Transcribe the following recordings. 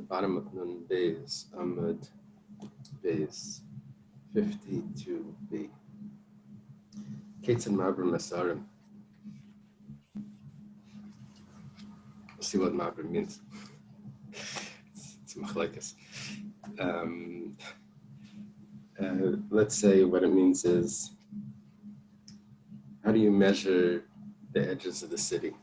bottom of Nun Beis, Amud Beis 52b. Ketzan Mabra Masarim. We'll see what Mabra means. It's machlekes. Let's say what it means is, how do you measure the edges of the city?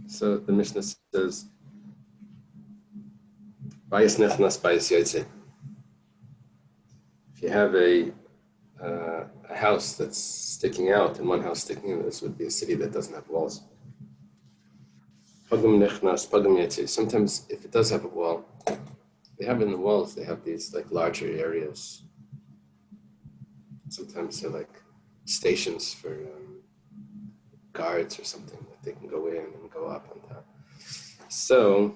So the Mishnah says, Bayis nechnas, bayis yotze. If you have a house that's sticking out and one house sticking in, this would be a city that doesn't have walls. Pagam nechnas, pagam yotze. Sometimes if it does have a wall, they have in the walls, they have these like larger areas. Sometimes they're like stations for guards or something that they can go in and go up on top. So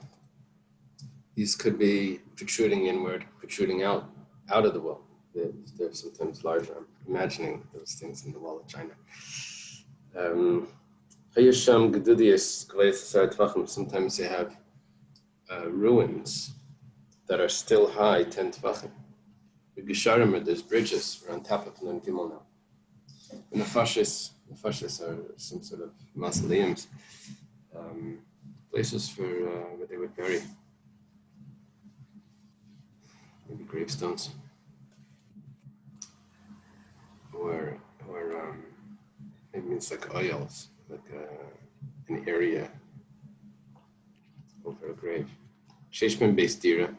these could be protruding inward, protruding out of the wall. They're sometimes larger. I'm imagining those things in the wall of China. Sometimes they have ruins that are still high, 10 tvachim. With Gesharim, there's bridges. We're on top of Nun Gimel now. And the fascists are some sort of mausoleums, places for where they would bury, maybe gravestones, or maybe it's like oils, like an area over a grave. Sheshman Beis Dira,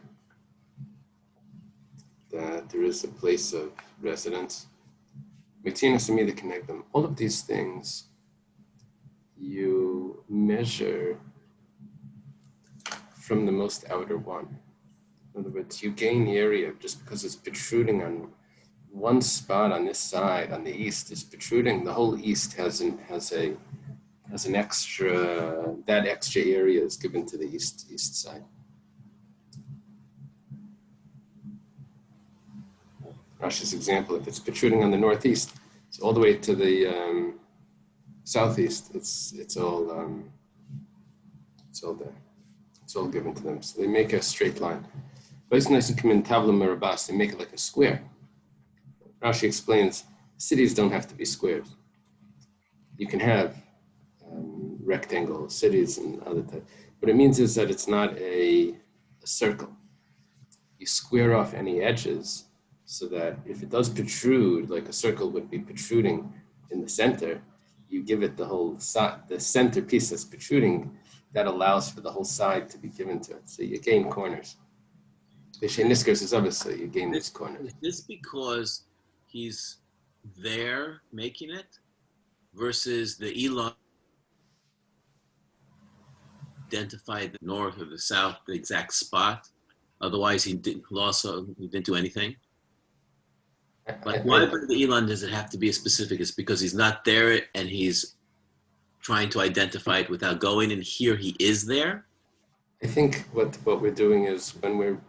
that there is a place of residence. All of these things you measure from the most outer one. In other words, you gain the area just because it's protruding on one spot on this side, on the east is protruding. The whole east has an extra, that extra area is given to the east side. Rashi's example, if it's protruding on the northeast, it's all the way to the southeast. It's all there. It's all given to them. So they make a straight line. But it's nice to come in tabla merabas. They make it like a square. Rashi explains cities don't have to be squares. You can have rectangle cities and other types. What it means is that it's not a circle. You square off any edges, so that if it does protrude, like a circle would be protruding in the center, you give it the whole side, the center piece that's protruding, that allows for the whole side to be given to it. So you gain corners. The Sheniskers is obviously you gain these corners. Is this because he's there making it versus the Elon identified the north or the south, the exact spot? Otherwise, he didn't do anything. Like, why by the Elon does it have to be as specific? It's because he's not there and he's trying to identify it without going, and here he is there? I think what we're doing is when we're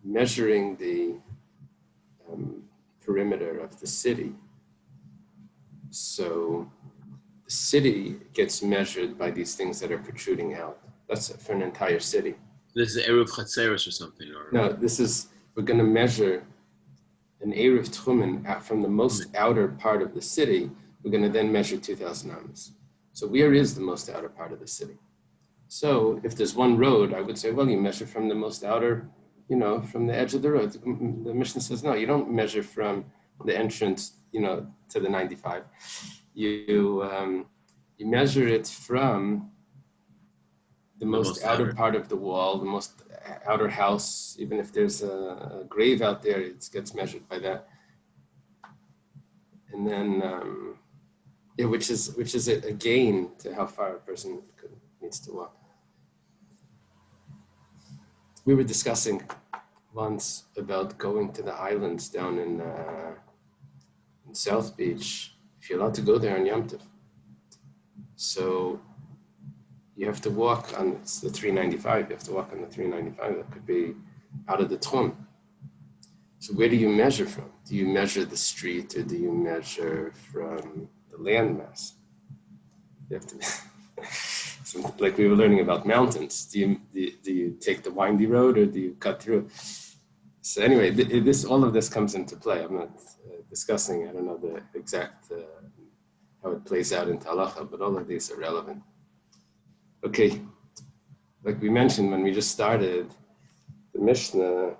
measuring the perimeter of the city, so the city gets measured by these things that are protruding out. That's for an entire city. This is Eruv Chatzeris or something? Or no, we're going to measure an Eruv Tchumen from the most outer part of the city. We're going to then measure 2,000 amas. So where is the most outer part of the city? So if there's one road, I would say, well, you measure from the most outer, from the edge of the road. The Mishnah says, no, you don't measure from the entrance, to the 95. You measure it from the most outer part of the wall, the most outer house. Even if there's a grave out there, it gets measured by that. And then, which is a gain to how far a person needs to walk. We were discussing once about going to the islands down in South Beach, if you're allowed to go there on Yom Tov. So you have to walk on, it's the 395, you have to walk on the 395, that could be out of the Tchum. So where do you measure from? Do you measure the street or do you measure from the landmass? You have to. So, like we were learning about mountains. Do you take the windy road or do you cut through? So anyway, all of this comes into play. I'm not discussing. I don't know the exact how it plays out into halacha, but all of these are relevant. Okay, like we mentioned when we just started the Mishnah,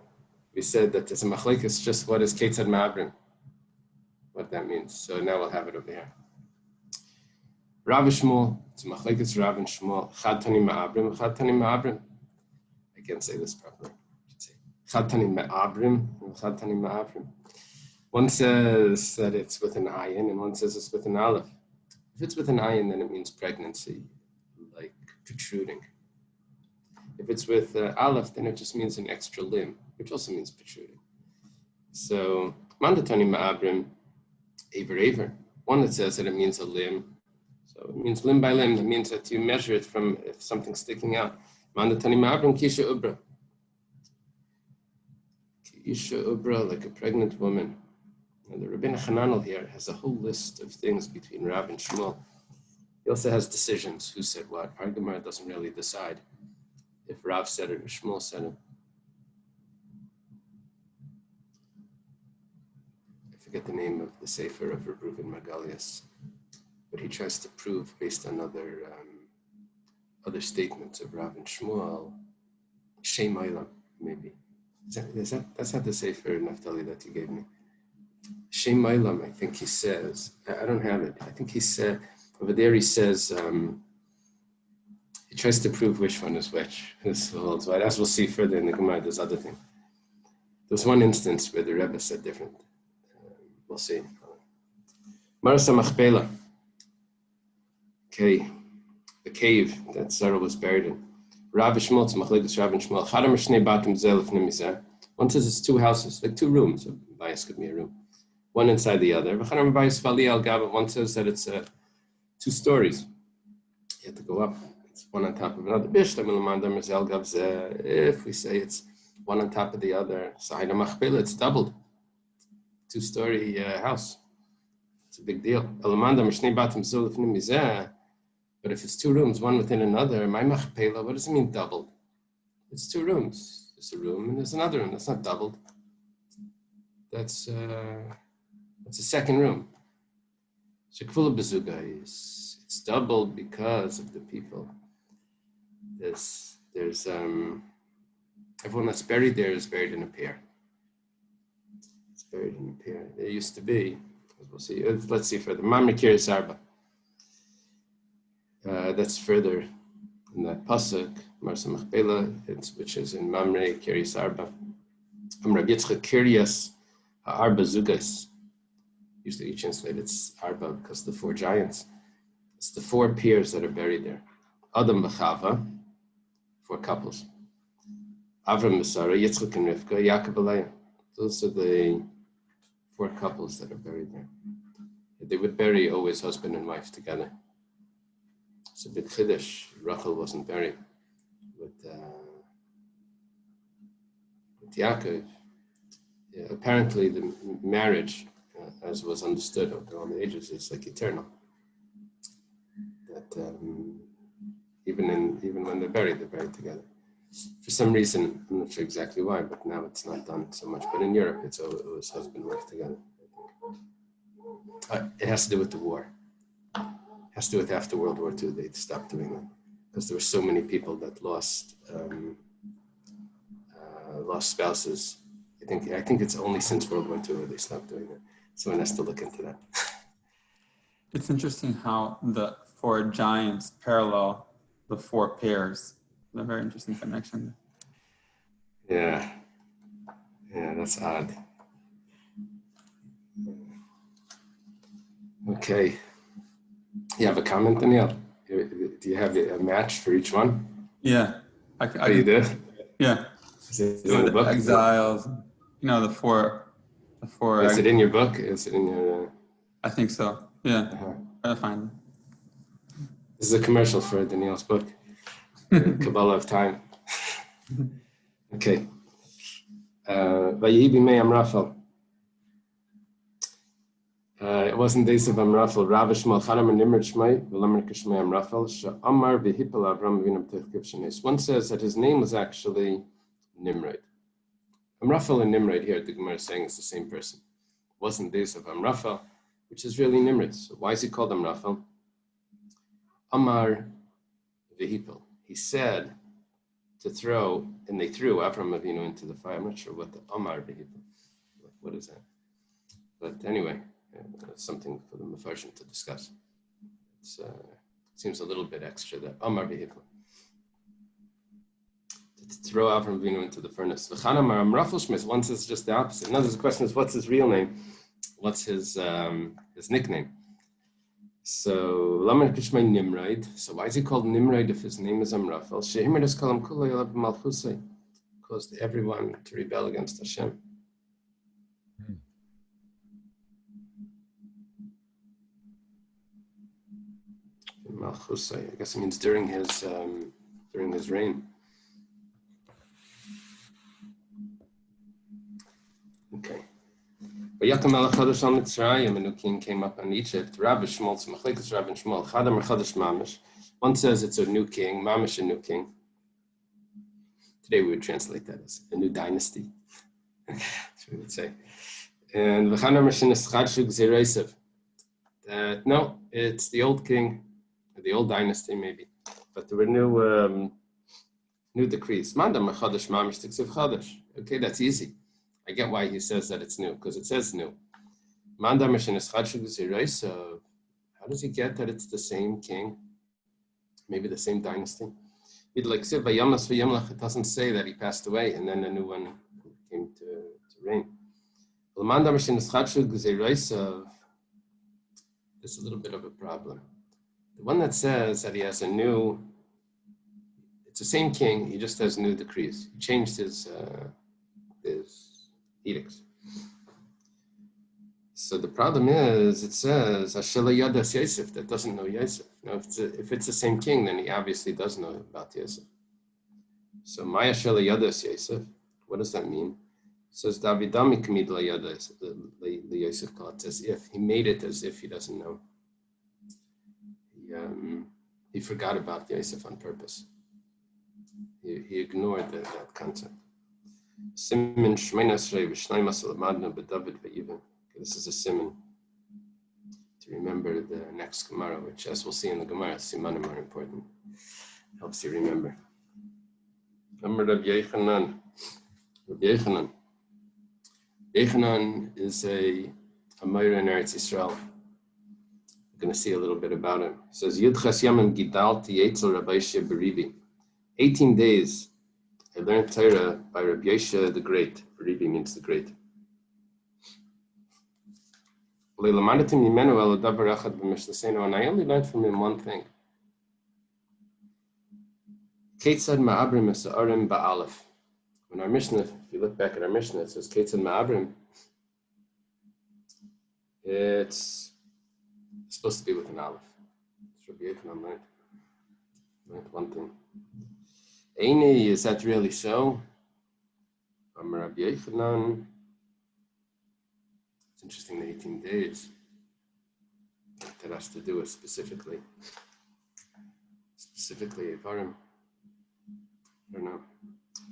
we said that there's a machlekes just what is ketzad ma'abrim, what that means. So now we'll have it over here. Rav and Shmuel, it's a machlekes Rav and Shmuel, chad tani ma'abrim, chad tani ma'abrim. I can't say this properly. I should say chad tani ma'abrim, chad tani ma'abrim. One says that it's with an ayin, and one says it's with an aleph. If it's with an ayin, then it means pregnancy, like protruding. If it's with aleph, then it just means an extra limb, which also means protruding. So, mandatani ma'abrim, aver. One that says that it means a limb. So it means limb by limb. That means that you measure it from if something's sticking out. Mandatani ma'abrim, kisha ubra. Kisha ubra, like a pregnant woman. And the Rabbeinu Hananel here has a whole list of things between Rav and Shmuel. He also has decisions, who said what. Our Gemara doesn't really decide if Rav said it or Shmuel said it. I forget the name of the Sefer of Reuven Magalius, but he tries to prove based on other statements of Rav and Shmuel, Shem Olam, maybe. That's not the Sefer Naftali that he gave me. Shem Olam, I think he says, I don't have it. I think he said, over there he says, he tries to prove which one is which. This holds right. As we'll see further in the Gemara, there's other thing. There's one instance where the Rebbe said different. We'll see. Marasa Machpelah. Okay, the cave that Sarah was buried in. Rav Shmuel, Machlekes Rav and Shmuel. Chadam Shnei Batim Zel Lefnei Mizeh. One says it's two houses, like two rooms. A bias could be a room, one inside the other. One says that it's 2 stories. You have to go up. It's one on top of another. If we say it's one on top of the other, it's doubled. 2-story house. It's a big deal. But if it's 2 rooms, one within another, my machpela, what does it mean doubled? It's 2 rooms. There's a room and there's another room. That's not doubled. That's a second room. Shekvula bezuga it's doubled because of the people. There's everyone that's buried there is buried in a pair. It's buried in a pair. There used to be, as we'll see. Let's see further. Mamre Kiryas Arba. That's further in that pasuk, Marsa Machpelah, which is in Mamre Kiryas Arba. Rabbi Yitzchak Kiryas Arba Zugas. Usually you translate it's Arba because the 4 giants. It's the 4 peers that are buried there. Adam B'Chava, 4 couples. Avram Sarah, Yitzchak and Rivka, Yaakov and Leah. Those are the 4 couples that are buried there. They would bury always husband and wife together. It's a bit chiddush. Rachel wasn't buried with Yaakov. Yeah, apparently the marriage, as was understood over all the ages, is like eternal. That even when they're buried together. For some reason, I'm not sure exactly why, but now it's not done so much. But in Europe, it was husband and wife together. It has to do with the war. It has to do with after World War II, they stopped doing that because there were so many people that lost spouses. I think it's only since World War II where they stopped doing that. Someone has to look into that. It's interesting how the 4 giants parallel the 4 pairs. A very interesting connection. Yeah, that's odd. Okay. You have a comment, Danielle? Do you have a match for each one? Yeah. You do? Yeah. Is it in the book? Exiles. The 4. Is it in your book? Is it in your... I think so. Yeah. I'll find it. This is a commercial for Danielle's book. Kabbalah of Time. Okay. Vayihi b'mei Amrafel. It wasn't days of Amrafel. Rav Shmuel Chanam and Nimrod Shmai, V'lamer Kishmai Amrafel, Sha'amar V'hipel Avram V'inam Techkiv Shanis. One says that his name was actually Nimrod. Amrafel and Nimrod here, the Gemara is saying it's the same person. It wasn't days of Amrafel, which is really Nimrod. So why is he called Amrafel? Amar V'hipel. He said to throw, and they threw Avram Avinu into the fire. I'm not sure what the Amar V'hipel. What is that? But anyway, it's something for the Mefarshim to discuss. It seems a little bit extra that Amar V'hipel. To throw Avram Avinu into the furnace. V'chanamar Amrafel Shmis. One says just the opposite. Now the question is, what's his real name? What's his nickname? So Lamer Kishmai Nimrod. So why is he called Nimrod if his name is Amrafel? Shehimar es kalam kulay alav malchusay. Caused everyone to rebel against Hashem. Malchusay. I guess it means during his reign. Okay. V'yatam melech chadash al Mitzrayim, a new king came up on Egypt. Rabbi Shmuel, it's Machlekes Rabbi Shmuel, Chadam or Chadash Mamish. One says it's a new king, Mamish a new king. Today we would translate that as a new dynasty. That's what we would say. And V'chanam Rishinis Chadshu Gzeireisev. No, it's the old king, or the old dynasty maybe. But there were new decrees. Mandam Chadash Mamish Tiksiv Chadash. Okay, that's easy. I get why he says that it's new, because it says new. How does he get that it's the same king? Maybe the same dynasty? It doesn't say that he passed away and then a new one came to reign. There's a little bit of a problem. The one that says that he has it's the same king, he just has new decrees. He changed his edicts. So the problem is, it says Ashela Yadas Yosef, that doesn't know Yosef. Now, if it's the same king, then he obviously does know about Yosef. So Maya Ashela Yadas Yosef, what does that mean? It says Davidami Kamid La Yadas the Yosef called. It's as if he made it as if he doesn't know. He forgot about Yosef on purpose. He ignored that concept. Siman Shmeinasrei v'Shnaimas Lamadna b'David v'Yivin. This is a siman to remember the next Gemara, which, as we'll see in the Gemara, simanim are important. Helps you remember. Amar Rabbi Yechanan. Rabbi Yechanan. Yechanan is a Meir in Eretz Yisrael. We're going to see a little bit about him. He says, Yudchas Yamim Gidalti Yetzel Rabbi Sheh Beribi. 18 days I learned Torah by Rabbi Yoshe the Great. Beribi means the Great. And I only learned from him one thing. Ketzad Ma'abrim Esa'arim Ba'alef. When our Mishnah, if you look back at our Mishnah, it says Ketzad Ma'abrim. It's supposed to be with an Aleph. It's Rabbi Yechanan learned one thing. Eini, is that really so? Rabbi Yechanan. It's interesting, the 18 days. That has to do with specifically Evarim. I don't know.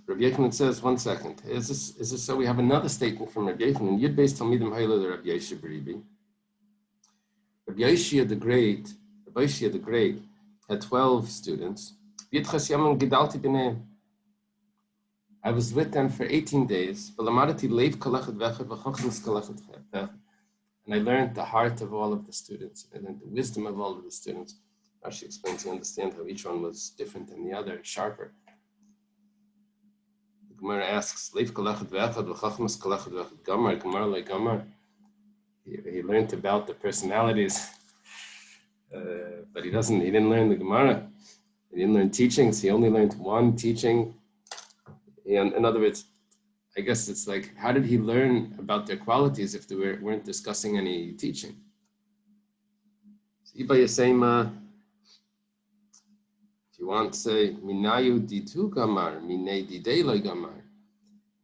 Rabbi Yechanan says, one second. Is this so? We have another statement from Rabbi Yechanan. Yud Beis Talmidim Hayla Rabbi Yoshe Beribi. Rabbi Yoshe the Great had 12 students. I was with them for 18 days. And I learned the heart of all of the students. I learned the wisdom of all of the students. Rashi explains you understand how each one was different than the other, sharper. The Gemara asks, he learned about the personalities, but he didn't learn the Gemara. He didn't learn teachings. He only learned one teaching. In other words, I guess it's like, how did he learn about their qualities if they weren't discussing any teaching? So Iba Yasema, if you want to say, Minayu ditu gamar, minei didei loy gamar.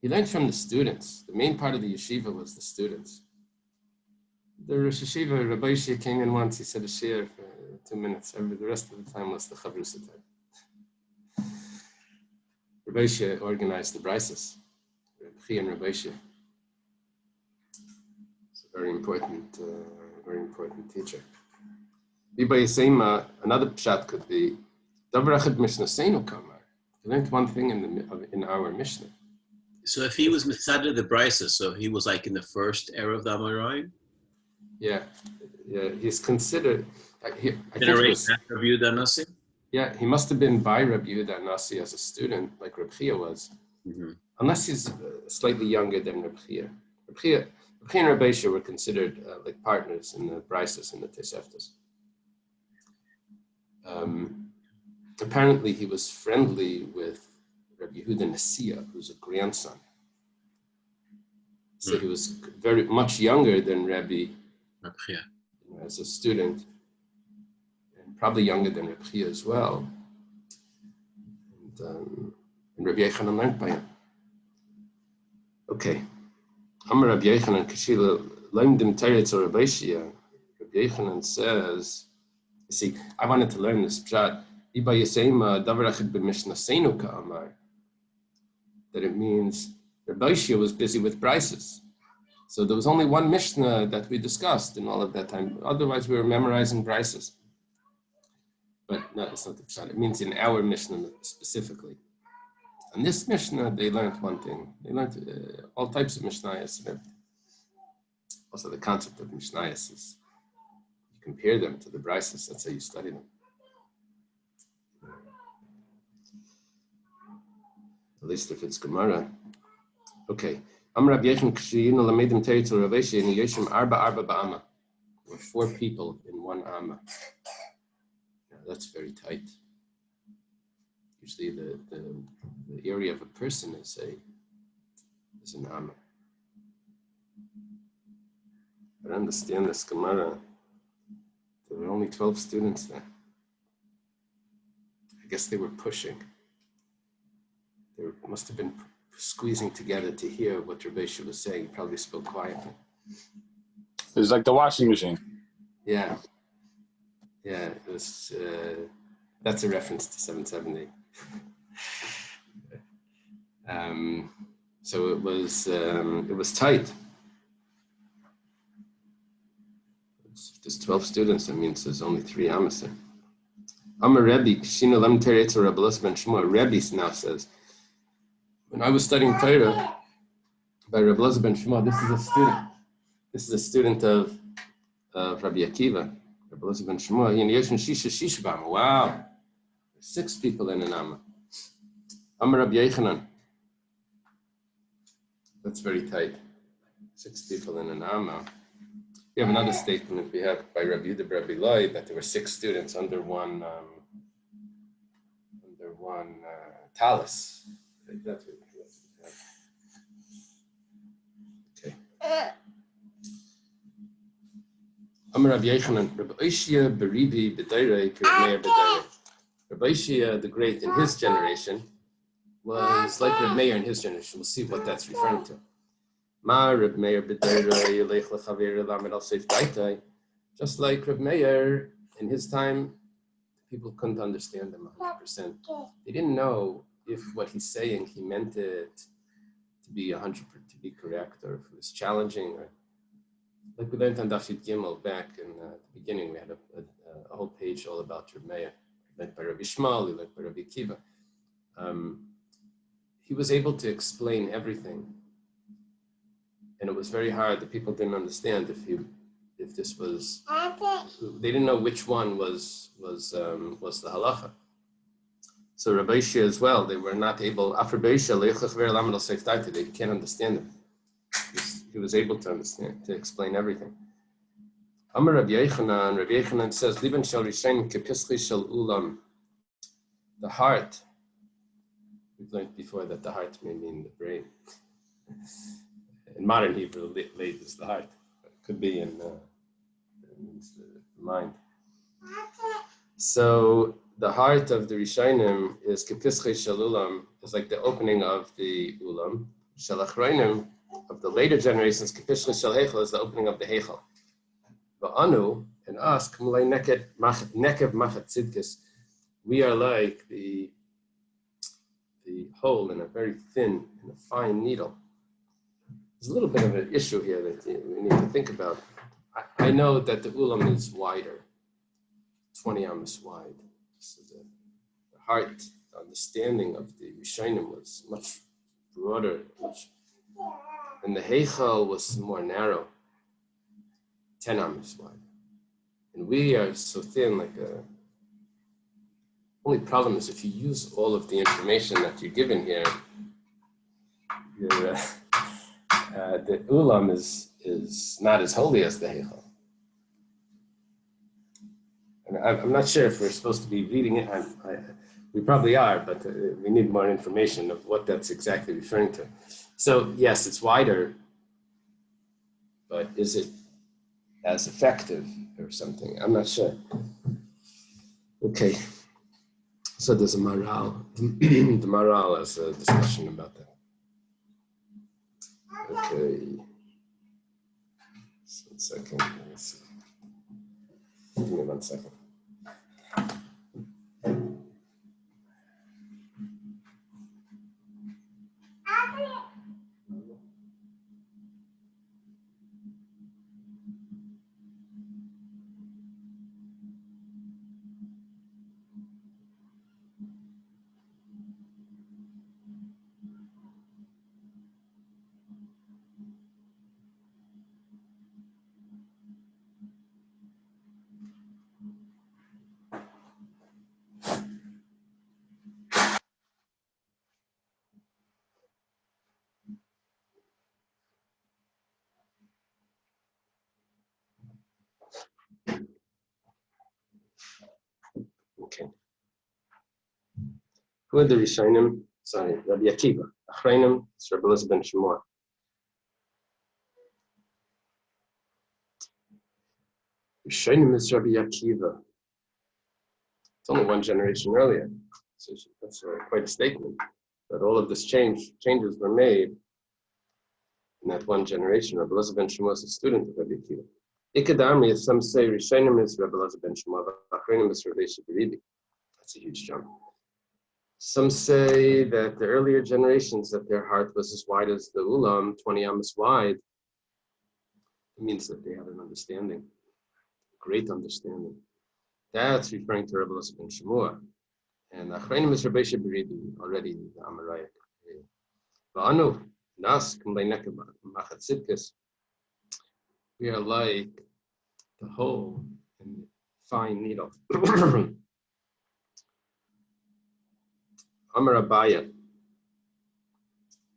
He learned from the students. The main part of the yeshiva was the students. The Rosh Hashiva, Rabbi Shia came in once, he said a shir for 2 minutes. The rest of the time was the Chavrusa time. Rabbi Shia organized the brises. Rabbi Chia and Rabbi Shia. It's a very important teacher. Biba Yisema, another pshat could be, Davar Echad Mishnah Seinu Kamar. He learned one thing in our Mishnah. So if he was Mitzadeh the Brisa, so he was like in the first era of the Amoraim? Yeah, he's considered. I think it Generation was, after Rabbi Yehuda Nasi? yeah, he must have been by Rabbi Yehuda Nasi as a student, like Rabbi Chia was, unless he's slightly younger than Rabbi Chia. Rabbi Chia and Rabbi Shia were considered like partners in the Brises and the Toseftos. Apparently, he was friendly with Rabbi Yehuda Nasiya, who's a grandson. So he was very much younger than Rabbi Chia. As a student, and probably younger than Rabbi Chia as well. And Rabbi Yechanan learned by him. Okay. Amar Rabbi Yechanan Kashila Laimdim Teretz or Rabbi Shia. Rabbi Yechanan says, you see, I wanted to learn this pshat. Iba Yisema Davar Echad b'Mishnah Seinu Ka'amar. That it means Rabbi Shia was busy with brises. So there was only one Mishnah that we discussed in all of that time. Otherwise, we were memorizing brises. But no, it's not the pshat. It means in our Mishnah specifically. And this Mishnah, they learned one thing. They learned all types of Mishnayos. Also, the concept of Mishnayos is you compare them to the brises. That's how you study them. At least if it's Gemara. Okay. Amar Rabbi Yechon Kshiyinu Lamedim Teretz Rav Ashi and Yeshim Arba Ba'ama. There were 4 people in one Amma. Now, that's very tight. Usually the area of a person is an Amma. But understand this Gemara. There were only 12 students there. I guess they were pushing. They must have been squeezing together to hear what Rabbi Shia was saying. He probably spoke quietly. It was like the washing machine. Yeah. Yeah, it was, that's a reference to 770. So it was tight. If there's 12 students, that means there's only 3 Amos. Amar Rebbe, Kshina Lem Teretz or Rabbi Elazar ben Shmuel. Rebbe now says, when I was studying Torah by Rabbi Elazar ben Shmuel, this is a student of Rabbi Akiva, Rabbi Elazar ben Shmuel. He in Yeshon Shisha Bama. Wow, 6 people in an Amma. Amar Rabbi Yechanan. That's very tight. 6 people in an Amma. We have another statement we have by Rabbi Yehuda Rabbi Loi that there were 6 students under one talus. That's what we have. Okay. Amar Rabbi Yechanan, Rabbi Oshia Beribi B'Dairei K'Rab Meir B'Dairei. Rabbi Oshia the Great in his generation was like Reb Meir in his generation. We'll see what that's referring to. Ma Reb Meir B'Dairei Yelech L'Chaver Lamed Al Seif Daitai. Just like Reb Meir in his time, people couldn't understand him 100%. They didn't know if what he's saying, he meant it to be 100% to be correct, or if it was challenging. Or, like we learned on Daf Yud Gimel back in the beginning, we had a whole page all about Reb Meir, led by Rabbi Shmuel, led by Rabbi Akiva. He was able to explain everything, and it was very hard. The people didn't understand if this was. They didn't know which one was the halacha. So Rabbi Shia as well, they were not able. They can't understand him. He was able to understand, to explain everything. Amar Rabbi Yechanan says, "Liban shel rishayin kepischi shel ulam." The heart. We've learned before that the heart may mean the brain. In modern Hebrew, late is the heart. It could be in the mind. So the heart of the Rishonim is kepischi shel ulam, is like the opening of the ulam. Shel achronim, of the later generations, kepischi shel heichal, is the opening of the heichal. Va'anu, and us, Kamlei Nekev Machat Tzidkis, we are like the hole in a very thin and a fine needle. There's a little bit of an issue here that we need to think about. I know that the ulam is wider, 20 amas wide. So the heart, the understanding of the Rishonim was much broader, and the Heichal was more narrow, 10 amas wide. And we are so thin, like a. Only problem is if you use all of the information that you're given here, the ulam is not as holy as the heichal. And I'm not sure if we're supposed to be reading it. We probably are, but we need more information of what that's exactly referring to. So yes, it's wider, but is it as effective or something? I'm not sure. Okay. So there's a Maral. The Maral has a discussion about that. Okay. So 1 second. Let me see. Give me 1 second. Okay. Who are the Rishonim? Sorry, Rabbi Akiva. Achrayim, it's Rabbi Elazar ben Shmuel. Rishonim is Rabbi Akiva. It's only one generation earlier. So that's quite a statement. That all of this changes were made in that one generation. Rabbi Elazar ben Shmuel is a student of Rabbi Akiva. Ikadami, as some say, Rishonim is Rabbi Elazar ben Shmuel, Achrayim is Rabbi Shibiribi. That's a huge jump. Some say that the earlier generations, that their heart was as wide as the ulam, 20 amas wide. It means that they had an understanding, great understanding. That's referring to Rabbi Elazar ben Shmuel. And Achrayim is Rabbi Shibiribi, already the Amarayik. Va'anu, nas, Kamlei Nekev Machat Tzidkis. We are like the hole in the fine needle. Amar Abaya.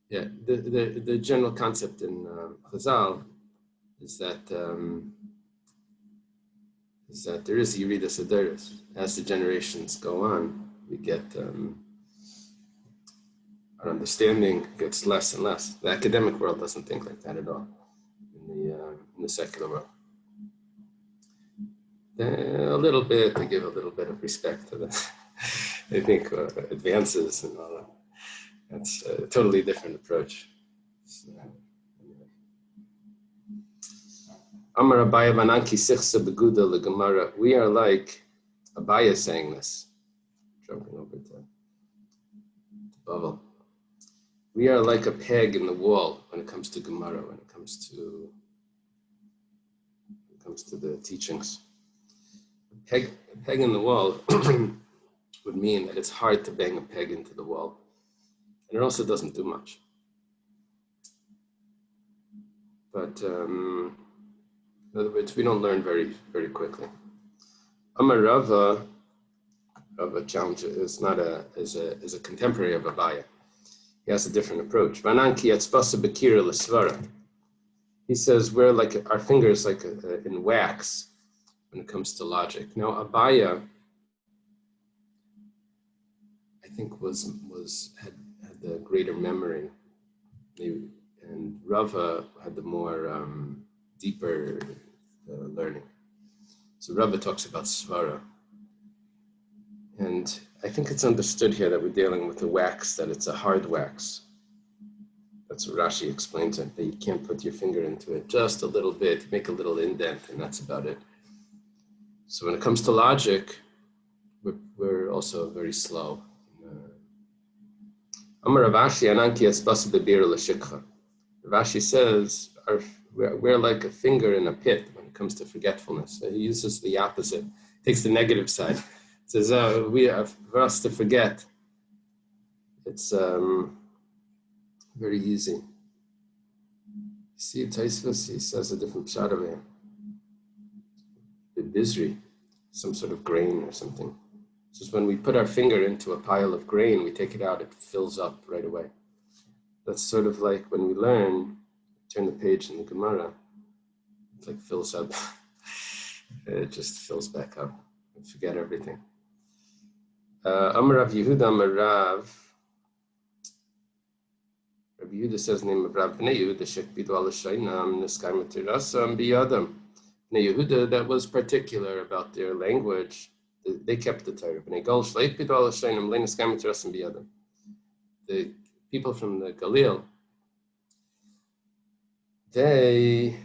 Yeah, the general concept in Chazal is that there is Yeridas Aderes. As the generations go on, we get our understanding gets less and less. The academic world doesn't think like that at all. In the secular world, a little bit, they give a little bit of respect to the. They think advances and all that. That's a totally different approach. Amar Abaya Vananki Sichsa Beguda Legamara. We are like Abaya saying this. Jumping over to Bavel. We are like a peg in the wall when it comes to Gemara, when it comes to the teachings. A peg in the wall would mean that it's hard to bang a peg into the wall. And it also doesn't do much. But in other words, we don't learn very, very quickly. Amar Rava challenge is a contemporary of Abaya. He has a different approach. Vananki Yatzbasa Bekira L'Svara. He says we're like our fingers like in wax when it comes to logic. Now Abaya, I think had the greater memory, and Rava had the more deeper learning. So Rava talks about svara, and I think it's understood here that we're dealing with a wax, that it's a hard wax, That's what Rashi explains it, that you can't put your finger into it, just a little bit, make a little indent, and that's about it. So when it comes to logic, we're also very slow. Amar Ravashi Ananki Esbasa de Bir L'Shikha. Ravashi says we're like a finger in a pit when it comes to forgetfulness. So he uses the opposite, takes the negative side. Says for us to forget, it's very easy. See, Taisvus, he says a different pshat over here. The bizri, some sort of grain or something. Just when we put our finger into a pile of grain, we take it out, it fills up right away. That's sort of like when we learn, turn the page in the Gemara, it like fills up. It just fills back up. We forget everything. Amar Rav Yehuda, Amar Rav. Rabbi Yehuda says the name of Rav Bnei Yehuda, Shekbidu al Shainam, Niskai Matirasam, Biyadam. Bnei Yehuda, that was particular about their language. They kept the Torah. The people from the Galil,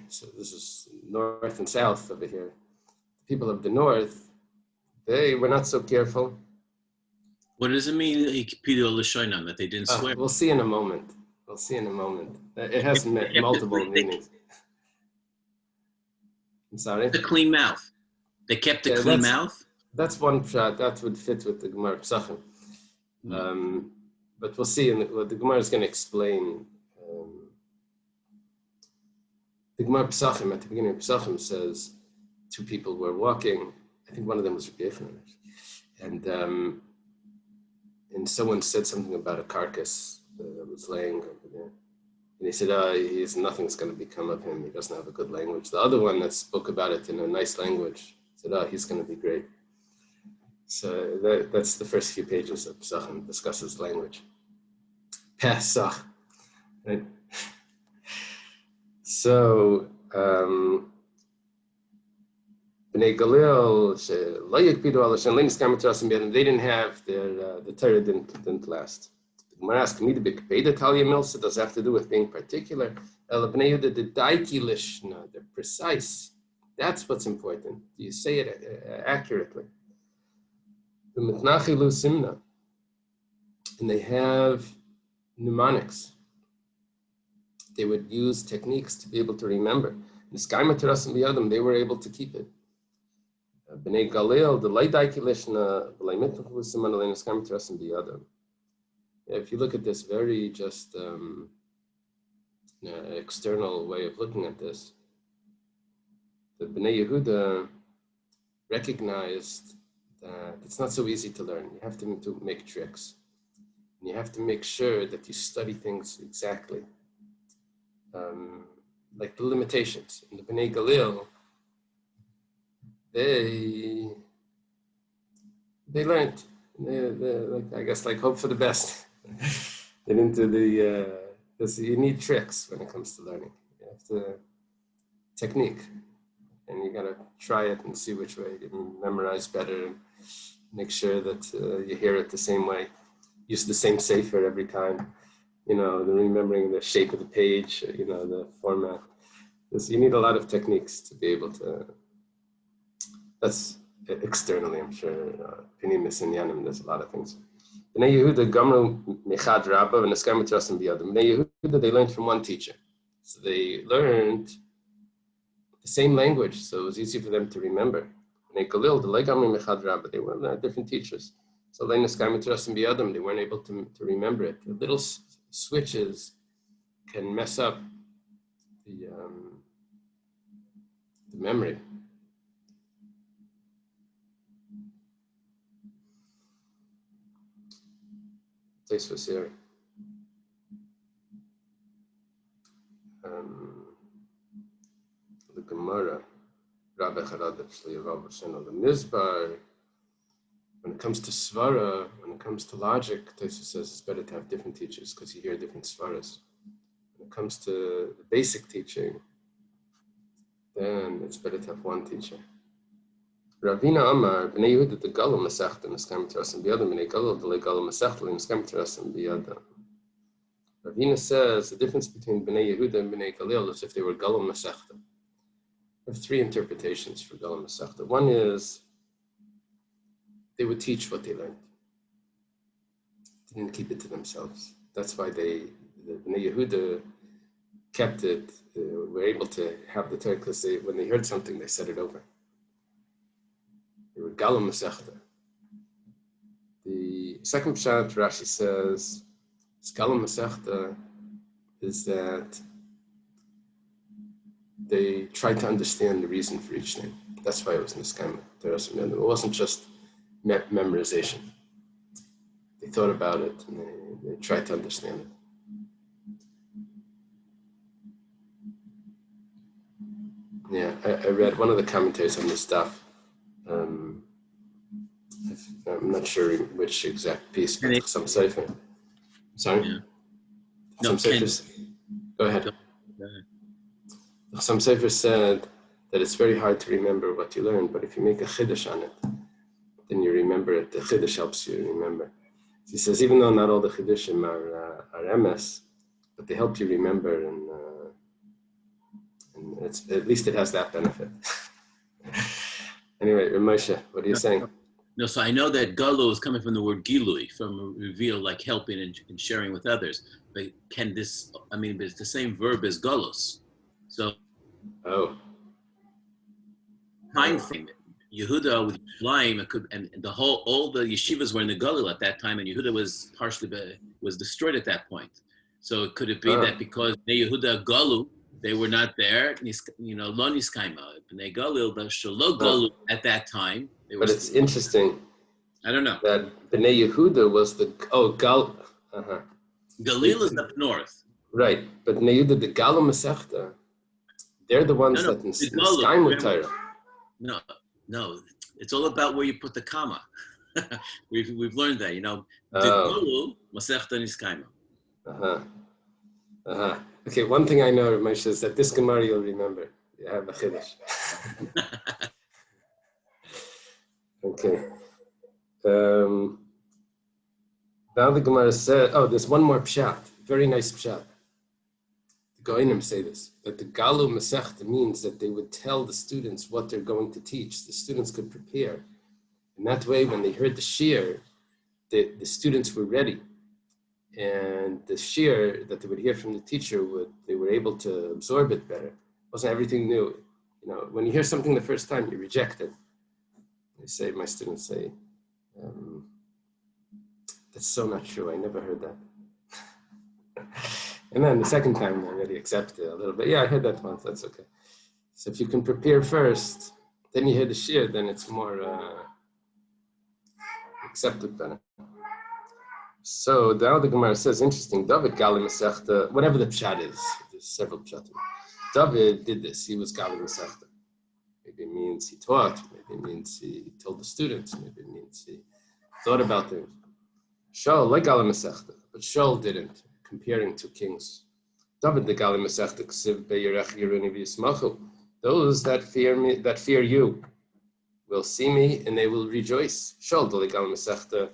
so this is north and south over here. The people of the north, they were not so careful. What does it mean, that they didn't swear? We'll see in a moment. It has multiple meanings. I'm sorry? The clean mouth. They kept a clean mouth? That's one shot that would fit with the Gemara Pesachim. But we'll see what the Gemara is going to explain. The Gemara Pesachim, at the beginning of Pesachim, says two people were walking. I think one of them was Rabbi Yochanan. And someone said something about a carcass that was laying over there. And he said, nothing's going to become of him. He doesn't have a good language. The other one that spoke about it in a nice language said, he's going to be great. So that's the first few pages of Pesachim, discusses language. Pesach, right? So, Bnei Galil, they didn't have the Torah didn't last. The Gemara asks, does it have to do with being particular? They're precise. That's what's important. Do you say it accurately? And they have mnemonics. They would use techniques to be able to remember. They were able to keep it. Bnei Galil, the Leidaiki Lishna, if you look at this very just external way of looking at this, the Bnei Yehuda recognized that it's not so easy to learn. You have to make tricks. And you have to make sure that you study things exactly. Like the limitations. In the Bnei Galil, they learned. They hope for the best. They didn't do you need tricks when it comes to learning. You have to, technique. And you got to try it and see which way you memorize better and make sure that you hear it the same way. Use the same sefer every time. Remembering the shape of the page, the format. You need a lot of techniques to be able to, that's externally, I'm sure, Pinimis and Yanim, there's a lot of things. Bnei Yehuda, Gamru, Mechad Rabba, and Eskam Mitzras and Biyad. Bnei Yehuda, they learned from one teacher. So they learned the same language, so it was easy for them to remember. Bnei Galil, the Legamri Mechad Rabba, they were different teachers. So they weren't able to remember it. The little switches can mess up the memory. Thanks for sharing. The Gemara, Rabbi Haradav Shliavav the Mizbar. When it comes to svara, when it comes to logic, Tosfos says it's better to have different teachers because you hear different svaras. When it comes to the basic teaching, then it's better to have one teacher. Ravina Amar, Bnei Yehuda the Galu Masechta Neskam Mitzras and Biyadam, Bnei Galu the Galu Masechta Neskam Mitzras and Biyadam. Ravina says the difference between Bnei Yehuda and Bnei Galil is if they were Galam Masechta. There are three interpretations for Galam Masechta. One is they would teach what they learned. They didn't keep it to themselves. That's why the Bnei Yehuda kept it, were able to have the Torah, because when they heard something, they said it over. They were Galam Masechta. The second pshat, Rashi says, Galam Masechta is that they tried to understand the reason for each name. That's why it was Niskaima. It wasn't just memorization. They thought about it and they tried to understand it. Yeah, I read one of the commentaries on this stuff. I'm not sure which exact piece, but some sefer. Sorry? Yeah. Some sefers. Go ahead. Some sefer said that it's very hard to remember what you learned, but if you make a chiddush on it, then you remember it. The chiddush helps you remember. He says, even though not all the chiddushim are emes, but they help you remember, and it's, at least it has that benefit. Anyway, Moshe, what are you saying? No, so I know that Galu is coming from the word Gilui, from reveal, like helping and sharing with others. But can this, I mean, it's the same verb as Galus. So, time frame. Yehuda with Yerushalayim, and all the yeshivas were in the Galil at that time, and Yehuda was was destroyed at that point. So could it be that because Yehuda Galu, they were not there, lo niskaima, Bnei Galil, the shelo Galu at that time. But it's interesting. I don't know. That Bnei Yehuda was Galil is up north. Right, but Bnei Yehuda, the Galu Masechta, they're the ones that niskaim with Torah. No, it's all about where you put the comma. We've learned that, The Galu Masechta niskaima. Okay, one thing I know, Moshe, is that this Gemara you'll remember. You have a chiddush. Okay. Now the Gemara said, there's one more pshat, very nice pshat. The Goinim say this, that the Galu Masechta means that they would tell the students what they're going to teach. The students could prepare. And that way, when they heard the shiur, the students were ready. And the shiur that they would hear from the teacher, they were able to absorb it better. It wasn't everything new. When you hear something the first time, you reject it. My students say, that's so not true. I never heard that. And then the second time, I already accepted it a little bit. Yeah, I heard that once. That's okay. So if you can prepare first, then you hear the shiur, then it's more accepted better. So now the Gemara says, interesting, David Galim Masechta, whatever the pshat is, there's several pshatim. David did this, he was Galim Masechta. Maybe it means he taught, maybe it means he told the students, maybe it means he thought about things. Shaul, like Galim Masechta, but Shaul didn't, comparing two kings. David the Galim Masechta, Ksiv Be'yerech Yeruni V'yismachu. Those that fear me, that fear you, will see me and they will rejoice. Shaul, the Galim Masechta,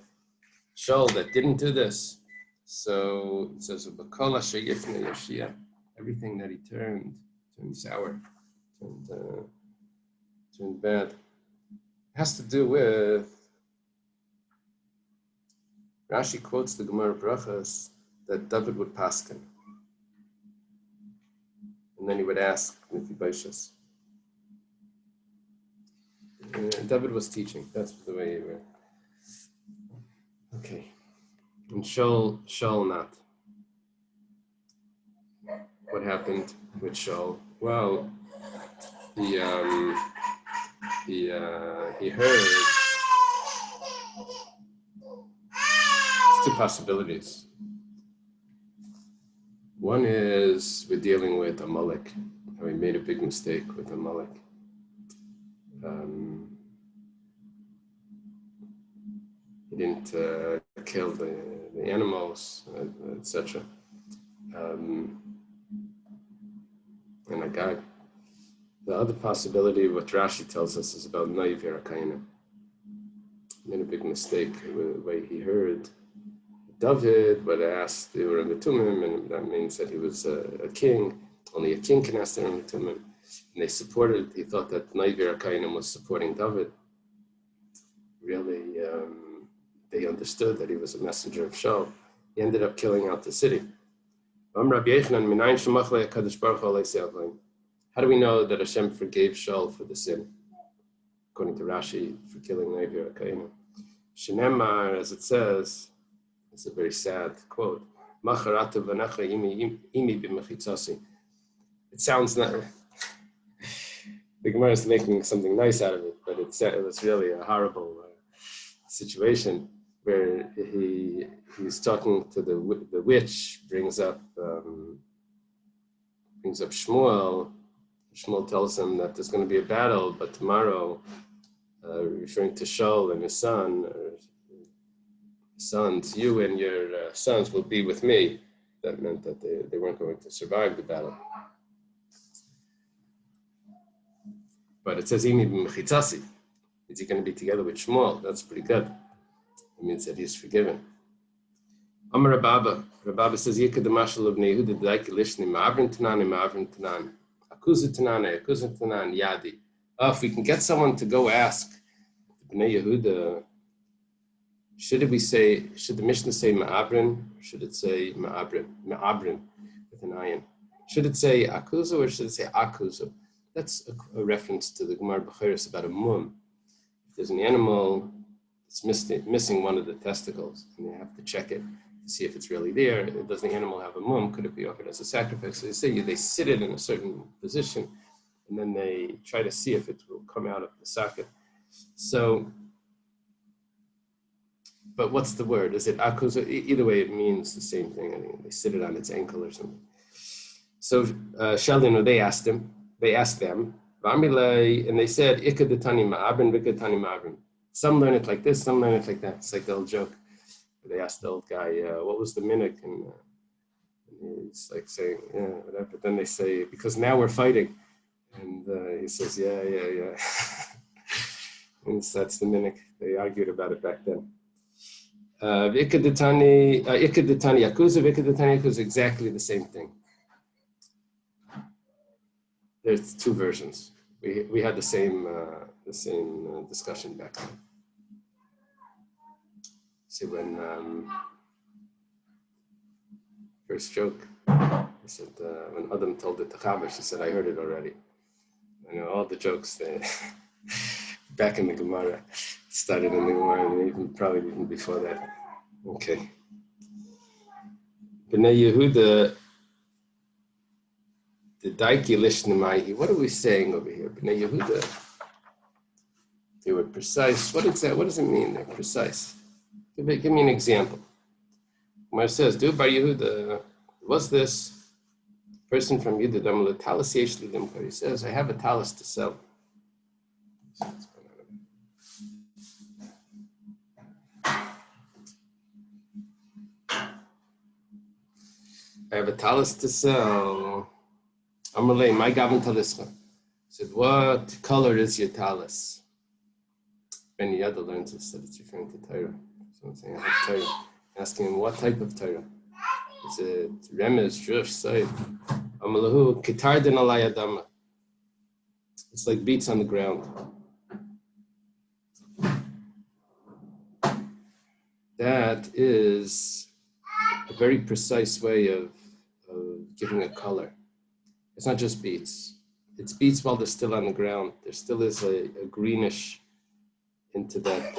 Shaul that didn't do this. So it says, everything that he turned sour, turned bad. It has to do with, Rashi quotes the Gemara Brachas that David would paskin. And then he would ask Mephibosheth. David was teaching, that's the way he read. Okay, and Shaul not. What happened with Shaul? Well, he heard two possibilities. One is we're dealing with Amalek, how he made a big mistake with Amalek. He didn't kill the animals, etc. And Agag. The other possibility, what Rashi tells us, is about Naiv Yerakayim. He made a big mistake the way he heard David, but asked the Urim Tumim, and that means that he was a king. Only a king can ask the Urim Tumim. And they supported, he thought that Naivir Kainim was supporting David. Really, they understood that he was a messenger of Shaul. He ended up killing out the city. How do we know that Hashem forgave Shaul for the sin? According to Rashi, for killing Naivir Kainim. Shenemar, as it says, it's a very sad quote. It sounds not. The Gemara is making something nice out of it, but it was really a horrible situation where he's talking to the witch, brings up Shmuel. Shmuel tells him that there's going to be a battle, but tomorrow, referring to Shaul and his sons, you and your sons will be with me. That meant that they weren't going to survive the battle. But it says, Imi b'mechitzasi. Is he going to be together with Shmuel? That's pretty good. It means that he's forgiven. Amar Rababa says, Yikad Mashal of Nehuda Daiki Lishni, Ma'avrin Tanan, Akuza Tanan, Yadi. If we can get someone to go ask Bnei Yehuda, should the Mishnah say Ma'abrin, or should it say Ma'abrin with an ayin? Should it say Akuzu or should it say Akuzu? That's a reference to the Gemara B'chayris about a mum. If there's an animal that's missing one of the testicles, and they have to check it to see if it's really there, does the animal have a mum? Could it be offered as a sacrifice? So they sit it in a certain position, and then they try to see if it will come out of the socket. So, but what's the word? Is it akuz? Either way, it means the same thing. I think they sit it on its ankle or something. So Sheldon, they asked them, and they said, Ikadetani ma'abrin, vikadetani ma'abrin. Some learn it like this, some learn it like that. It's like the old joke. They asked the old guy, what was the minhag? And he's like saying, yeah, whatever. But then they say, because now we're fighting. And he says, yeah. And that's the minhag. They argued about it back then. Ikadetani yakuza, vikadetani yakuza, exactly the same thing. There's two versions. We had the same discussion back then. See, when first joke, he said when Adam told it to Chava, she said, "I heard it already." I know all the jokes back in the Gemara started in the Gemara, probably even before that. Okay. Bnei Yehuda. The Daiki Lishnimaihi, what are we saying over here? Bnei Yehuda, they were precise. What does it mean? They're precise. Give me an example. Where it says, Do Bar Yehuda, was this person from Yehuda, he says, I have a talis to sell. I have a talis to sell. Amalei, my gavin talischa. Said, what color is your talis? Ben Yada learns this, that it's referring to Torah. So I'm saying, I have Torah. Asking him, what type of Torah? He said, Remez, Jush, Said. Amalahu, Kitar den alayadama. It's like beats on the ground. That is a very precise way of giving a color. It's not just beets. It's beets while they're still on the ground. There still is a greenish into that.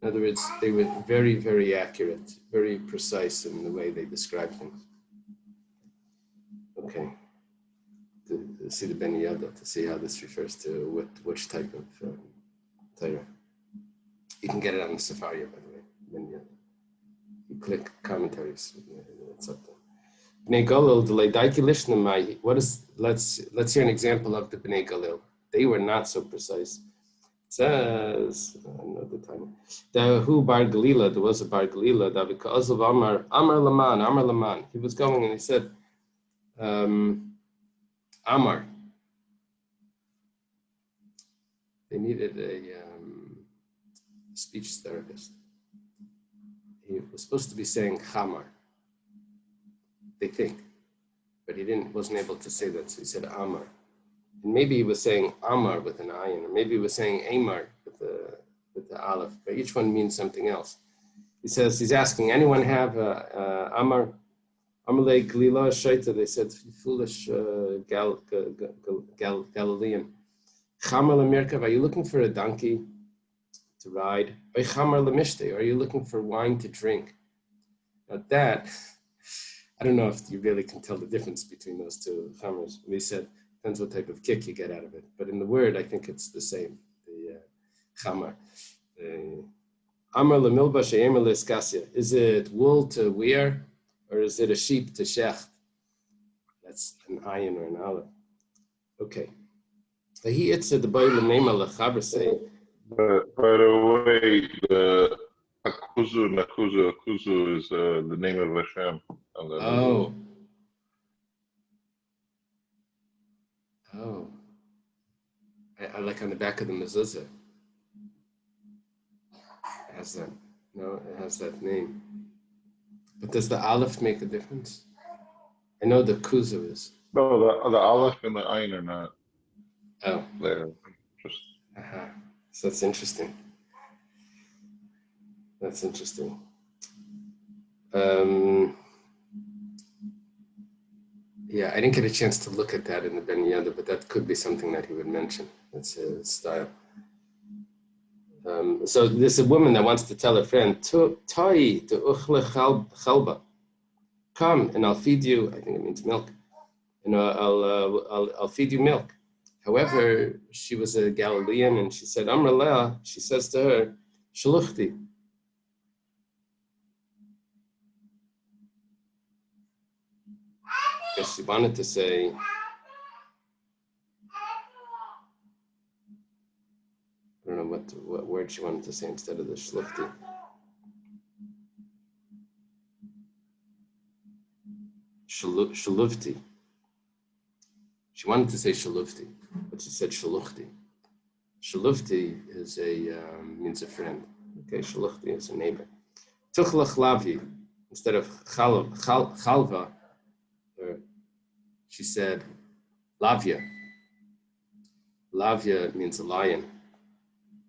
In other words, they were very, very accurate, very precise in the way they describe things. Okay. To see the Ben Yada, to see how this refers to which type of Torah. You can get it on the Safari, by the way. Ben Yada. You click commentaries. It's up there. Bnei Galil, what is? Let's hear an example of the Bnei Galil. They were not so precise. It says another time. There Bar Galila, there was a Bar Galila. That because of Amar Laman. He was going and he said, Amar. They needed speech therapist. He was supposed to be saying chamar, they think, but he wasn't able to say that, so he said amar. And maybe he was saying amar with an ayin, or maybe he was saying amar with the aleph, but each one means something else. He says, he's asking, anyone have amar? Amalei Galila Shaita, they said, foolish Galilean. Chamar Lamirkav, are you looking for a donkey to ride? Or Chamar Lamishte, are you looking for wine to drink? Now that, I don't know if you really can tell the difference between those two Chamars. We said, depends what type of kick you get out of it. But in the word, I think it's the same, the Chamar. Amar Lamilba She'emer Leskasia, is it wool to wear? Or is it a sheep to shecht? That's an ayin or an aleph. Okay. He said the Bible name al say. But by the way, the Akuzu is the name of Hashem. Oh. I like on the back of the mezuzah. It has that. No, it has that name. But does the aleph make a difference? I know the kuzu is. No, the aleph and the ayin are not. Oh. There. Just. So that's interesting. That's interesting. Yeah, I didn't get a chance to look at that in the Ben Yehuda, but that could be something that he would mention. That's his style. So there's a woman that wants to tell her friend, "Tai to uchle chalba, come and I'll feed you." I think it means milk. And I'll feed you milk. However, she was a Galilean, and she said, "Amrallah." She says to her, "Shaluchti." Because she wanted to say. I don't know what word she wanted to say instead of the shlufti. Shalufti. She wanted to say shalufti, but she said shaluchti. Shalufti is means a friend. Okay, shaluchti is a neighbor. Tuchlach lavi, instead of chalva, she said lavia. Lavia means a lion.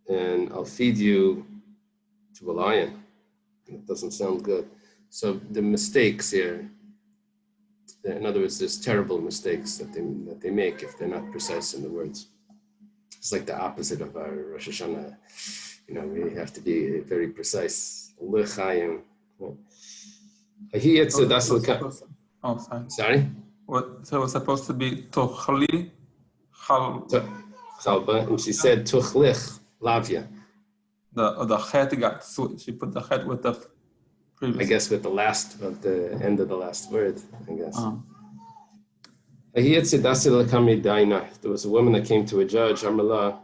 And I'll feed you to a lion. It doesn't sound good. So the mistakes here, in other words, there's terrible mistakes that they make if they're not precise in the words. It's like the opposite of our Rosh Hashanah. We have to be very precise. L'chaim. Oh, sorry. Sorry? So it was supposed to be tochli chalba, and she said tuchlich lavia. The chet got she put the chet with the previous. I guess with the end of the last word, I guess. There was a woman that came to a judge, Amrullah,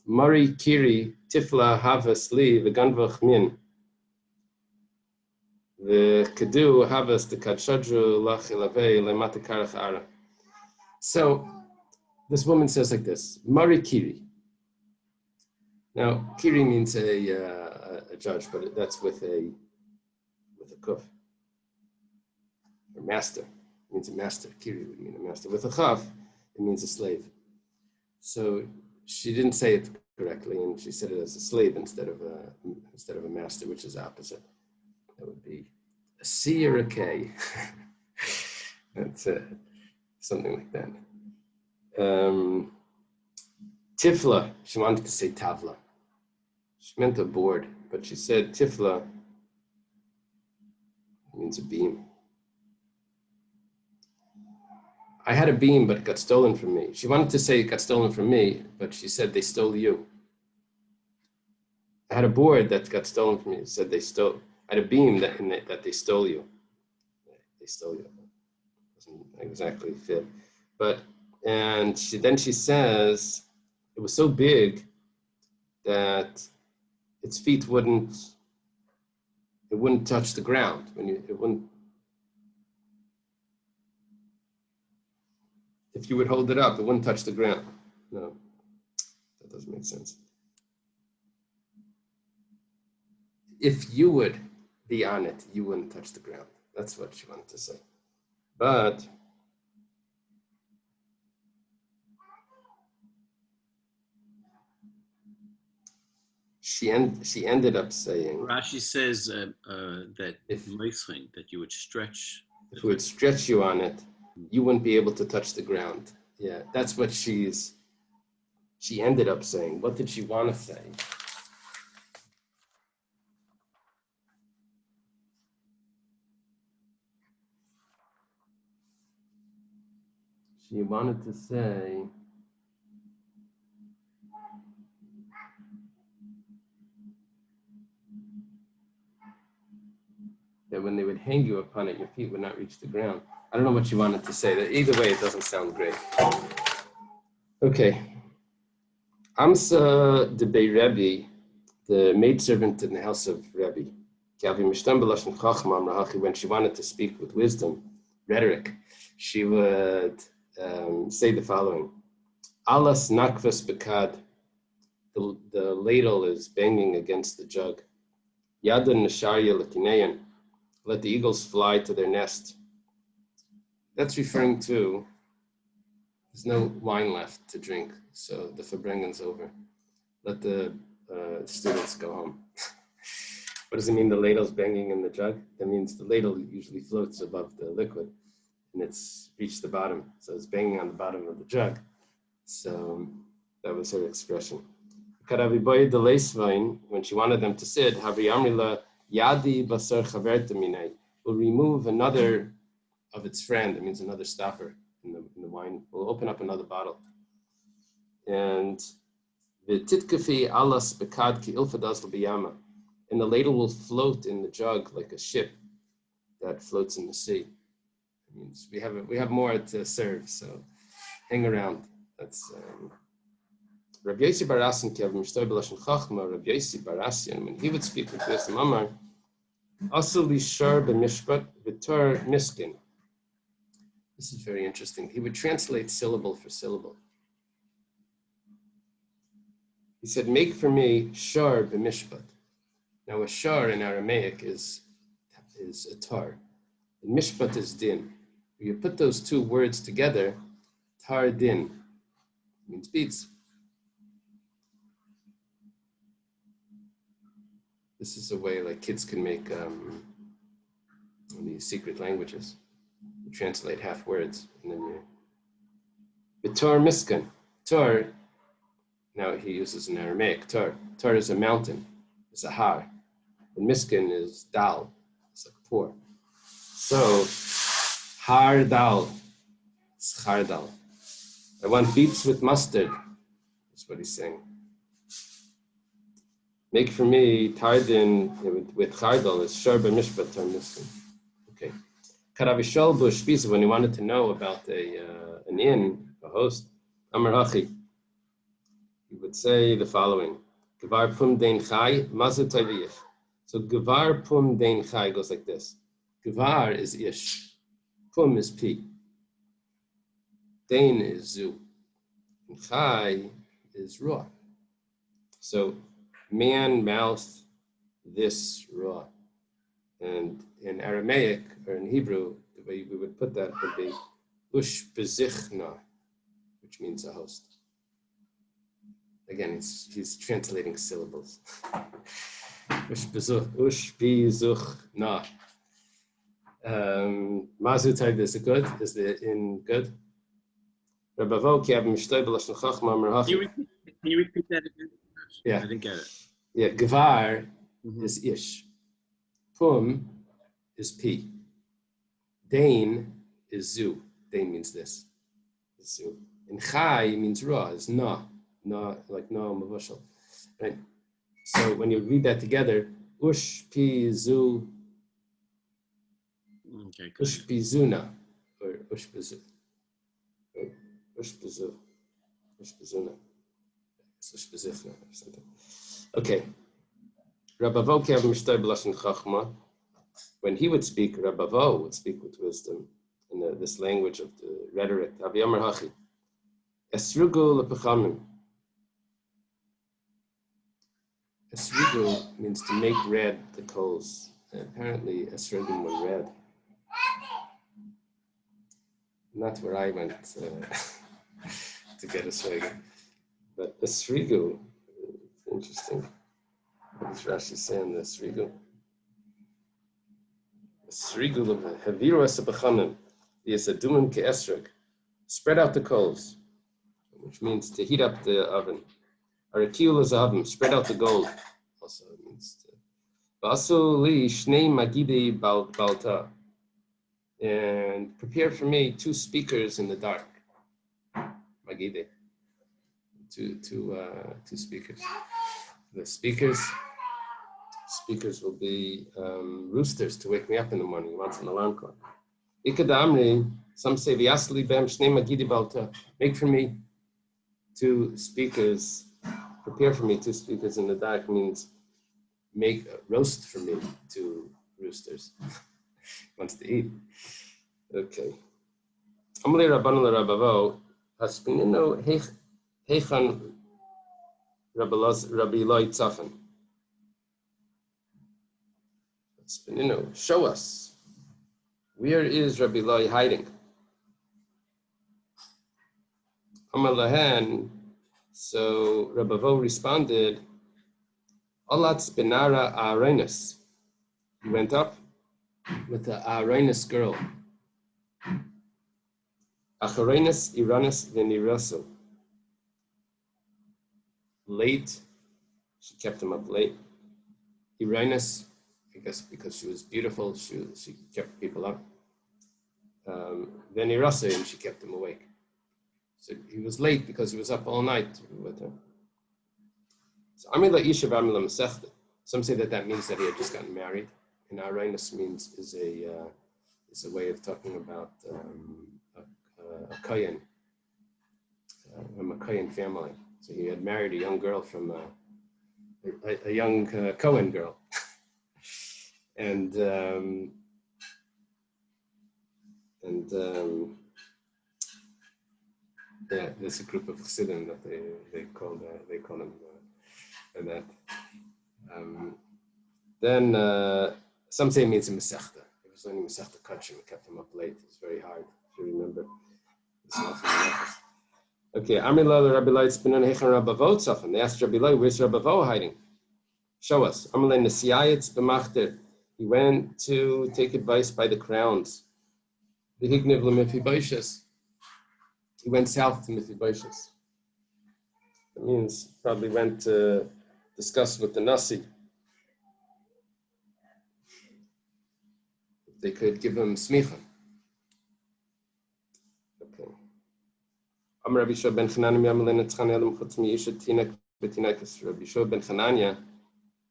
Mari Kiri Tifla Havas Li Veganvach Min. The Kedu Havas the Kadshadru Lachilave Lematakarach Ara. So this woman says like this, Mari Kiri. Now, Kiri means a judge, but that's with a kuf. Or master. It means a master. Kiri would mean a master. With a chaf, it means a slave. So she didn't say it correctly, and she said it as a slave instead of a master, which is opposite. That would be a C or a K. That's something like that. Tifla, she wanted to say tavla. She meant a board, but she said tifla means a beam. I had a beam, but it got stolen from me. She wanted to say it got stolen from me, but she said they stole you. I had a board that got stolen from me. She said they stole. I had a beam that they stole you. They stole you. Doesn't exactly fit, but then she says it was so big that its feet wouldn't touch the ground if you would hold it up, it wouldn't touch the ground. No, that doesn't make sense. if you would be on it, you wouldn't touch the ground. That's what she wanted to say. But she ended up saying, Rashi says that If- that you would stretch. if we would stretch you on it, you wouldn't be able to touch the ground. Yeah, that's what she ended up saying. What did she want to say? She wanted to say, that when they would hang you upon it, your feet would not reach the ground. I don't know what she wanted to say. That either way, it doesn't sound great. Okay. Amsa de Bei Rebbe, the maidservant in the house of Rebbe, when she wanted to speak with wisdom, rhetoric, she would say the following: Alas nakvas bekad, the ladle is banging against the jug. Yadan nasharya lakineyan, let the eagles fly to their nest. That's referring to there's no wine left to drink, so the Fabrengen's over. Let the students go home. What does it mean the ladle's banging in the jug? That means the ladle usually floats above the liquid and it's reached the bottom. So it's banging on the bottom of the jug. So that was her expression. When she wanted them to sit, Yadi basar chaverta minay, will remove another of its friend. It means another stopper in the wine. We'll open up another bottle. And the titkafi alas bekad ki ilfadas l'biyama, and the ladle will float in the jug like a ship that floats in the sea. It means we have more to serve, so hang around. That's Rabbi Yossi Barasian Kev Mishtoy B'Lashon Chachma. Rabbi Yossi Barasian, when he would speak with wisdom, Amar Asal Lishar B'Mishpat V'Tor Miskin. This is very interesting. He would translate syllable for syllable. He said, "Make for me shar b'mishpat." Now, a shar in Aramaic is a tar, and mishpat is din. When you put those two words together, tar din means beats. This is a way like kids can make these secret languages. You translate half words, and then you. V'tor miskan. Tor. Now he uses an Aramaic. Tor. Tor is a mountain. It's a har. And miskin is dal. It's like poor. So har dal. It's har dal. I want beets with mustard. That's what he's saying. Make for me tardin with chardal is sharba mishpat tar miskin. Okay. Karavishol bush pizza, when he wanted to know about an inn, a host, Amar Hachi, he would say the following: Gevar pum dein chai, mazu tayviyich. So Gevar pum dein chai goes like this. Gevar is ish, pum is p, dein is zu, and chai is raw. So man, mouth, this raw. And in Aramaic or in Hebrew, the way we would put that would be ush bezichna, which means a host. Again, he's translating syllables. Ush bezuchna. Mazu type is it good? Is the in good? Can you repeat that again? Yeah. I didn't get it. Yeah, Gevar is ish. Pum is P. Dain is zu. Dain means this. Zu. And chai means raw, is na. Na, like na mavashal. Right? So when you read that together, ush pi zu, Okay. ush pi zuna, or ush bizu. Ush bizu. Ush bizuna. Ush bizichna or something. Okay. Rabavo Kev Mishtay B'Lashon Chachma, when he would speak, Rabavo would speak with wisdom in this language of the rhetoric. Avi Amar Hachi, Esrugu lepechamim, esrigu means to make red the coals. And apparently, esrogim were red. Not where I went to get esrogim. But esrigu, interesting. What is Rashi saying, the esrigu? Esrigu haviru esabachanim, the esadumim ke'esrog. Spread out the coals, which means to heat up the oven. Arakiul zahavim, spread out the gold. Also it means to. Vasu li shnei magidei balta, and prepare for me 2 speakers in the dark. Magidei, two speakers. The speakers will be roosters to wake me up in the morning. He wants an alarm clock. Ikadamri, some say v'yasli bem shnei magidei balta. Make for me 2 speakers. Prepare for me 2 speakers in the dark means make roast for me 2 roosters. Wants to eat. Okay. Amalei Rabbanu Rabavo Haspinino Heichan Rabbi Eloi Tzafan. Haspinino, show us, where is Rabbi Eloi hiding? Amalahan. So Rabavo responded, Alatz benara Aaronus. He went up with the Aaronus girl. Acharonus Iranus veniraso. Late, she kept him up late. Iranus, I guess because she was beautiful, she kept people up. Veniraso, and she kept him awake. So he was late because he was up all night with her. So Amila Isha Amila Masechta. Some say that means that he had just gotten married. And Arinus means is a way of talking about a Kohen, from a Kohen family. So he had married a young girl from a young Kohen girl. and yeah, there's a group of Chassidim that they call him that. Then some say it means a Masechta. It was only Masechta Kachim. It kept him up late. It's very hard to remember. Okay, Amillah Rabbi Lai Spinon Hechan Rabbavo Tzafan. They asked Rabbi Lai, where's Rabbavo hiding? Show us. Amillah Nesiyayitz B'machter. He went to take advice by the crowns. The Higniv L'Mephibosheth. He went south to Mephibosheth. That means probably went to discuss with the Nasi. They could give him smicha. Okay. Amar Rabbi Shua ben Chananya Yamalena Tzchani Elam Chutz Miyisha Tinek Betinakas. Rabbi Shua ben Chananya,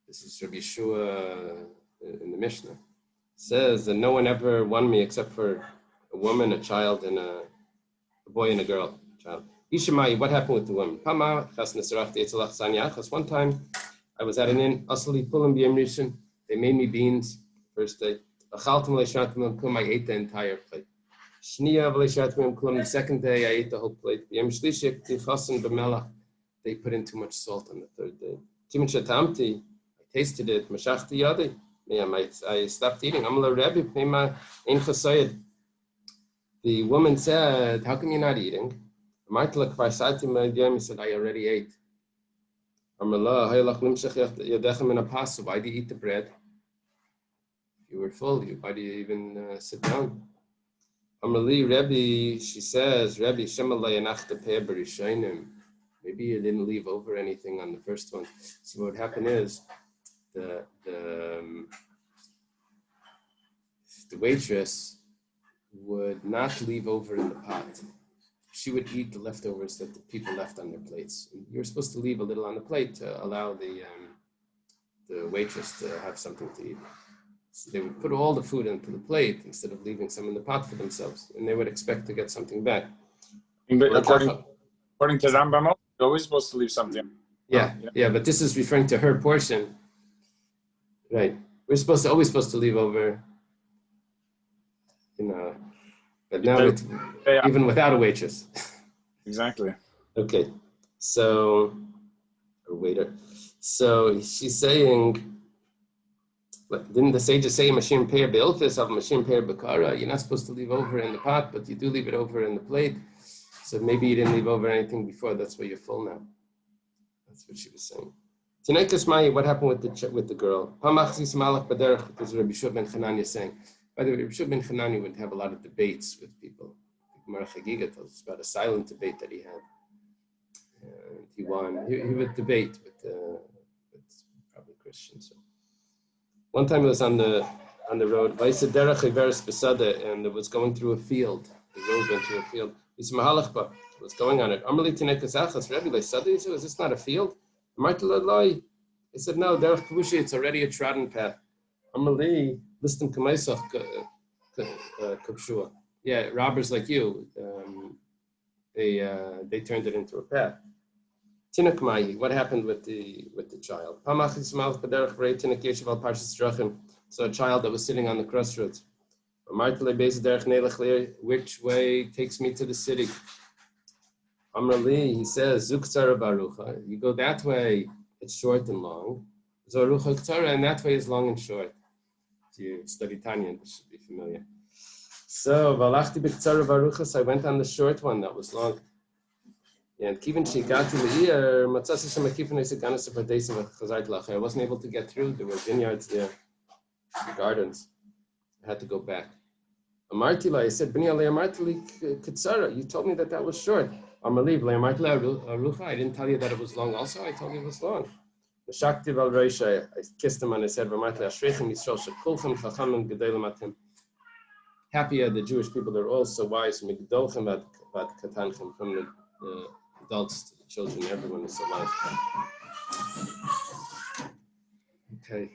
this is Rabbi Shua in the Mishnah, says that no one ever won me except for a woman, a child, and a boy and a girl. Child. Ishamai, what happened with the woman? One time I was at an inn, Asali Pulim B'Yem Rishon. They made me beans first day. I ate the entire plate. The second day I ate the whole plate. They put in too much salt on the third day. I tasted it. I stopped eating. The woman said, how come you're not eating? He said, I already ate. Why do you eat the bread? You were full. Why do you even sit down? Amrali Rebbe, she says, Rebbe, maybe you didn't leave over anything on the first one. So what happened is, the waitress would not leave over in the pot. She would eat the leftovers that the people left on their plates. You're supposed to leave a little on the plate to allow the waitress to have something to eat. So they would put all the food into the plate instead of leaving some in the pot for themselves, and they would expect to get something back. According to Rambam, you're always supposed to leave something. Yeah, but this is referring to her portion, right? We're always supposed to leave over, but now even without a waitress. Exactly. Okay, so a waiter. So she's saying, like, didn't the sages say mashim peir beilfis of mashim peir bakara? You're not supposed to leave over in the pot, but you do leave it over in the plate. So maybe you didn't leave over anything before. That's why you're full now. That's what she was saying. Tinaikas Mai, what happened with the girl? Hamachzis malach baderech, because Rabbi Shua ben Chananya saying. By the way, Rabbi Shua ben Chananya would have a lot of debates with people. Gemara Chagiga tells us about a silent debate that he had. And he won. He would debate with probably Christians. So. One time he was on the road, and it was going through a field. The road went through a field. What's going on it? He said, is this not a field? He said, no, it's already a trodden path. Yeah, robbers like you, they turned it into a path. What happened with the child? So a child that was sitting on the crossroads. Which way takes me to the city? He says, you go that way, it's short and long. And that way is long and short. If you study Tanya, this should be familiar. So, I went on the short one that was long. And I wasn't able to get through. There were vineyards there, gardens. I had to go back. I said, you told me that was short. I didn't tell you that it was long also. I told you it was long. I kissed him on his head. Happy are the Jewish people, they're all so wise. From the adults to the children, everyone is alive. Okay.